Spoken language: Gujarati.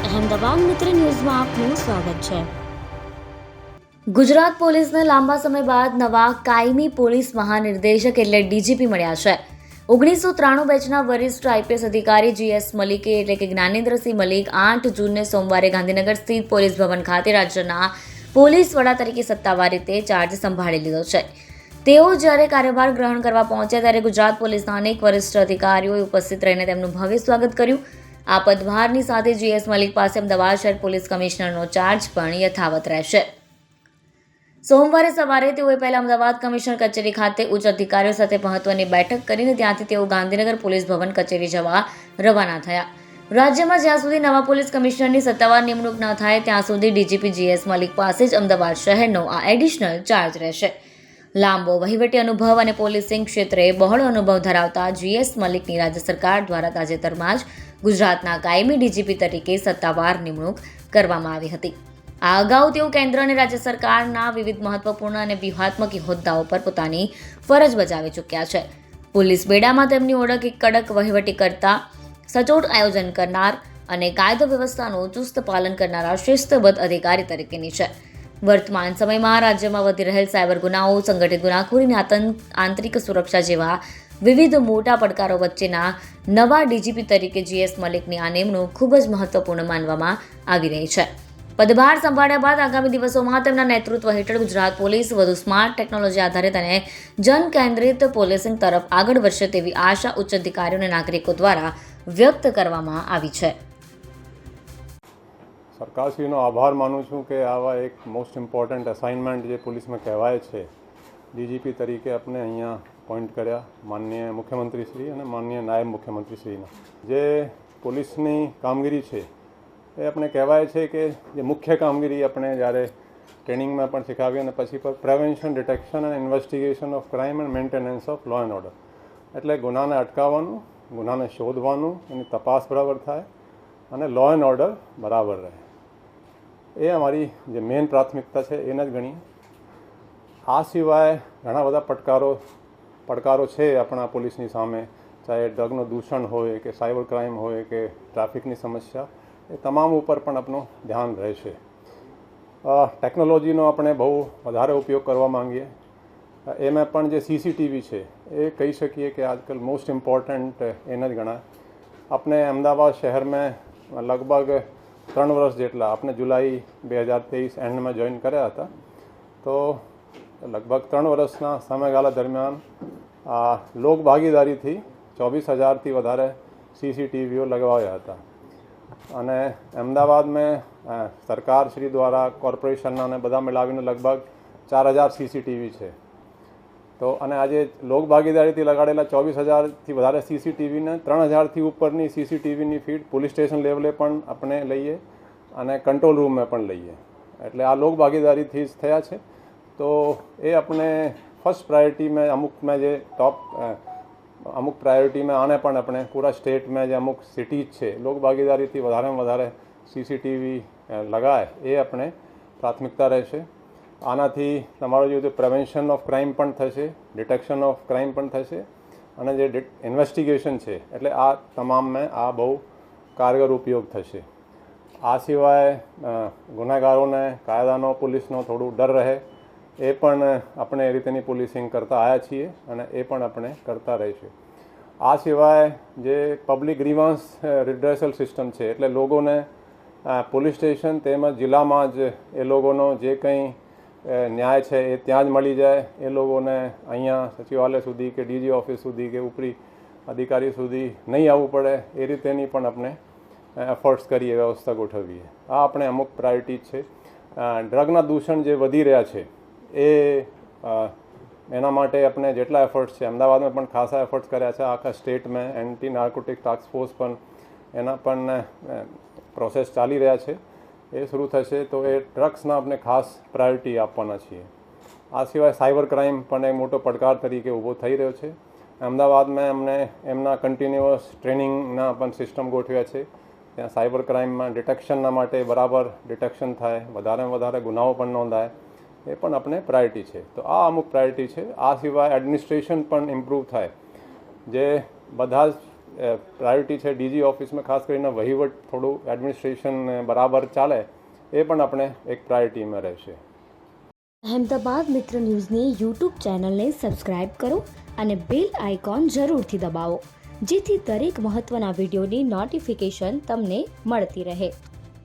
અહેમદાબાદ મિત્ર ન્યૂઝમાં આપનું સ્વાગત છે। ગુજરાત પોલીસને લાંબા સમય બાદ નવા કાયમી પોલીસ મહાનિર્દેશક એટલે ડીજીપી મળ્યા છે। 1993 બેચના વરિષ્ઠ આઈપીએસ અધિકારી જીએસ મલિકે એટલે કે જ્ઞાનેન્દ્રસિંહ મલિક 8 જૂનને સોમવારે ગાંધીનગર સ્થિત પોલીસ ભવન ખાતે રાજ્યના પોલીસ વડા તરીકે સત્તાવાર રીતે ચાર્જ સંભાળી લીધો છે। તેઓ જ્યારે કાર્યભાર ગ્રહણ કરવા પહોંચ્યા ત્યારે ગુજરાત પોલીસના અનેક વરિષ્ઠ અધિકારીઓએ ઉપસ્થિત રહીને તેમનું ભવ્ય સ્વાગત કર્યું। આ પદભારની સાથે જીએસ મલિક પાસે અમદાવાદ શહેર પોલીસ કમિશનરનો ચાર્જ પણ યથાવત રહેશે। સોમવારે સવારે તેઓએ પહેલા અમદાવાદ કમિશનર કચેરી ખાતે ઉચ્ચ અધિકારીઓ સાથે મહત્વની બેઠક કરીને ત્યાંથી તેઓ ગાંધીનગર પોલીસ ભવન કચેરી જવા રવાના થયા। રાજ્યમાં જ્યાં સુધી નવા પોલીસ કમિશનરની સત્તાવાર નિમણૂક ન થાય ત્યાં સુધી ડીજીપી જીએસ મલિક પાસે જ અમદાવાદ શહેરનો આ એડિશનલ ચાર્જ રહેશે। લાંબો વહીવટી અનુભવ અને પોલીસિંગ ક્ષેત્રે બહોળો અનુભવ ધરાવતા જીએસ મલિકની રાજ્ય સરકાર દ્વારા તાજેતરમાં જ ગુજરાતના કાયમી ડીજીપી તરીકે સત્તાવાર નિમણૂક કરવામાં આવી હતી। આ અગાઉ તેઓ કેન્દ્ર અને રાજ્ય સરકારના વિવિધ મહત્વપૂર્ણ અને વ્યૂહાત્મક હોદ્દાઓ પર પોતાની ફરજ બજાવી ચૂક્યા છે। પોલીસ બેડામાં તેમની ઓળખ એક કડક વહીવટીકર્તા, સચોટ આયોજન કરનાર અને કાયદો વ્યવસ્થાનું ચુસ્ત પાલન કરનારા શિસ્તબદ્ધ અધિકારી તરીકેની છે। વર્તમાન સમયમાં રાજ્યમાં વધી રહેલ સાયબર ગુનાઓ, સંગઠિત ગુનાખોરી અને આંતરિક સુરક્ષા જેવા વિવિધ મોટા પડકારો વચ્ચેના નવા ડીજીપી તરીકે જીએસ મલિકની આ નિમણૂક ખૂબ જ મહત્વપૂર્ણ માનવામાં આવી રહી છે। પદભાર સંભાળ્યા બાદ આગામી દિવસોમાં તેમના નેતૃત્વ હેઠળ ગુજરાત પોલીસ વધુ સ્માર્ટ, ટેકનોલોજી આધારિત અને જન કેન્દ્રિત પોલીસિંગ તરફ આગળ વધશે તેવી આશા ઉચ્ચ અધિકારીઓ અને નાગરિકો દ્વારા વ્યક્ત કરવામાં આવી છે। સરકારશ્રીનો આભાર માનું છું કે આવા એક મોસ્ટ ઇમ્પોર્ટન્ટ અસાઇનમેન્ટ જે પોલીસમાં કહેવાય છે, ડીજીપી તરીકે આપણે અહીંયા અપોઇન્ટ કર્યા માનનીય મુખ્યમંત્રીશ્રી અને માનનીય નાયબ મુખ્યમંત્રીશ્રીના। જે પોલીસની કામગીરી છે એ આપણે કહેવાય છે કે જે મુખ્ય કામગીરી આપણે જ્યારે ટ્રેનિંગમાં પણ શીખવી અને પછી પર પ્રિવેન્શન, ડિટેક્શન અને investigation of crime and maintenance of law and order, એટલે ગુનાને અટકાવવાનું, ગુનાને શોધવાનું, એની તપાસ બરાબર થાય અને લો એન્ડ ઓર્ડર બરાબર રહે, એ અમારી જે મેઇન પ્રાથમિકતા છે એને જ ગણીએ। આ સિવાય ઘણા બધા પડકારો છે આપણા પોલીસની સામે, ચાહે ડ્રગનું દૂષણ હોય કે સાયબર ક્રાઇમ હોય કે ટ્રાફિકની સમસ્યા, એ તમામ ઉપર પણ આપણું ધ્યાન રહેશે। ટેકનોલોજીનો આપણે બહુ વધારે ઉપયોગ કરવા માંગીએ। એમાં પણ જે સીસીટીવી છે એ કહી શકીએ કે આજકાલ મોસ્ટ ઇમ્પોર્ટન્ટ એને જ ગણાય। આપણે અમદાવાદ શહેરમાં લગભગ 3 વર્ષ જેટલા, આપણે જુલાઈ 2023 એન્ડમાં જોઈન કર્યા હતા, તો લગભગ 3 વર્ષના સમયગાળા દરમિયાન લોક ભાગીદારીથી 24,000થી વધારે સીસીટીવીઓ લગાવ્યા હતા અને અમદાવાદમાં સરકારશ્રી દ્વારા કોર્પોરેશનના અને બધા મિલાવીને લગભગ 4,000 સીસીટીવી છે। તો અને આજે લોક ભાગીદારીથી લગાડેલા 24,000થી વધારે સીસીટીવીને 3,000થી ઉપરની સીસીટીવીની ફીડ પોલીસ સ્ટેશન લેવલે પણ આપણે લઈએ અને કંટ્રોલ રૂમમાં પણ લઈએ, એટલે આ લોક ભાગીદારીથી જ થયા છે। તો એ આપણે ફર્સ્ટ પ્રાયોરિટીમાં અમુકમાં જે અમુક પ્રાયોરિટીમાં આને પણ આપણે પૂરા સ્ટેટમાં જે અમુક સિટીઝ છે લોક ભાગીદારીથી વધારેમાં વધારે સીસીટીવી લગાય, એ આપણે પ્રાથમિકતા રહેશે। આનાથી તમારો જે પ્રિવેન્શન ઓફ ક્રાઇમ પણ થશે, ડિટેક્શન ઓફ ક્રાઇમ પણ થશે અને જે ઇન્વેસ્ટિગેશન છે એટલે આ તમામમાં આ બહુ કારગર ઉપયોગ થશે। આ સિવાય ગુનેગારોને કાયદાનો, પોલીસનો થોડું ડર રહે, એ પણ આપણે એ રીતેની પોલીસિંગ કરતા આવ્યા છીએ અને એ પણ આપણે કરતા રહીશું। આ સિવાય જે પબ્લિક ગ્રીવાન્સ રિડ્રેસલ સિસ્ટમ છે, એટલે લોકોને પોલીસ સ્ટેશન તેમજ જિલ્લામાં જ એ લોકોનો જે કંઈ ન્યાય છે એ ત્યાં જ મળી જાય, એ લોકોને અહીંયા સચિવાલય સુધી કે ડીજી ઓફિસ સુધી કે ઉપરી અધિકારી સુધી નહીં આવવું પડે, એ રીતેની પણ આપણે એફર્ટ્સ કરીએ, વ્યવસ્થા ગોઠવીએ। આ આપણે અમુક પ્રાયોરિટી છે। ડ્રગના દૂષણ જે વધી રહ્યા છે એના માટે આપણે જેટલા એફર્ટ્સ છે, અમદાવાદમાં પણ ખાસા એફર્ટ્સ કર્યા છે, આખા સ્ટેટમાં એન્ટી નાર્કોટિક ટાસ્ક ફોર્સ પણ એના પણ પ્રોસેસ ચાલી રહ્યા છે, એ શરૂ થશે, તો એ ડ્રગ્સના આપણે ખાસ પ્રાયોરિટી આપવાના છીએ। આ સિવાય સાયબર ક્રાઇમ પણ એક મોટો પડકાર તરીકે ઊભો થઈ રહ્યો છે। અમદાવાદમાં અમને એમના કન્ટિન્યુઅસ ટ્રેનિંગના પણ સિસ્ટમ ગોઠવ્યા છે, ત્યાં સાયબર ક્રાઇમમાં ડિટેક્શનના માટે બરાબર ડિટેક્શન થાય, વધારેમાં વધારે ગુનાઓ પણ નોંધાય, એ પણ આપણે પ્રાયોરિટી છે। તો આ અમુક પ્રાયોરિટી છે। આ સિવાય એડમિનિસ્ટ્રેશન પણ ઇમ્પ્રૂવ થાય, જે બધા જ પ્રાયોરિટી છે ડીજી ઓફિસમાં ખાસ કરીને વહીવટ થોડું એડમિનિસ્ટ્રેશન બરાબર ચાલે એ પણ આપણે એક પ્રાયોરિટીમાં રહેશે. અહેમદાબાદ મિત્ર ન્યૂઝની યુટ્યુબ ચેનલને સબસ્ક્રાઇબ કરો અને બેલ આઇકોન જરૂરથી દબાવો, જેથી દરેક મહત્ત્વના વિડીયોની નોટિફિકેશન તમને મળતી રહે.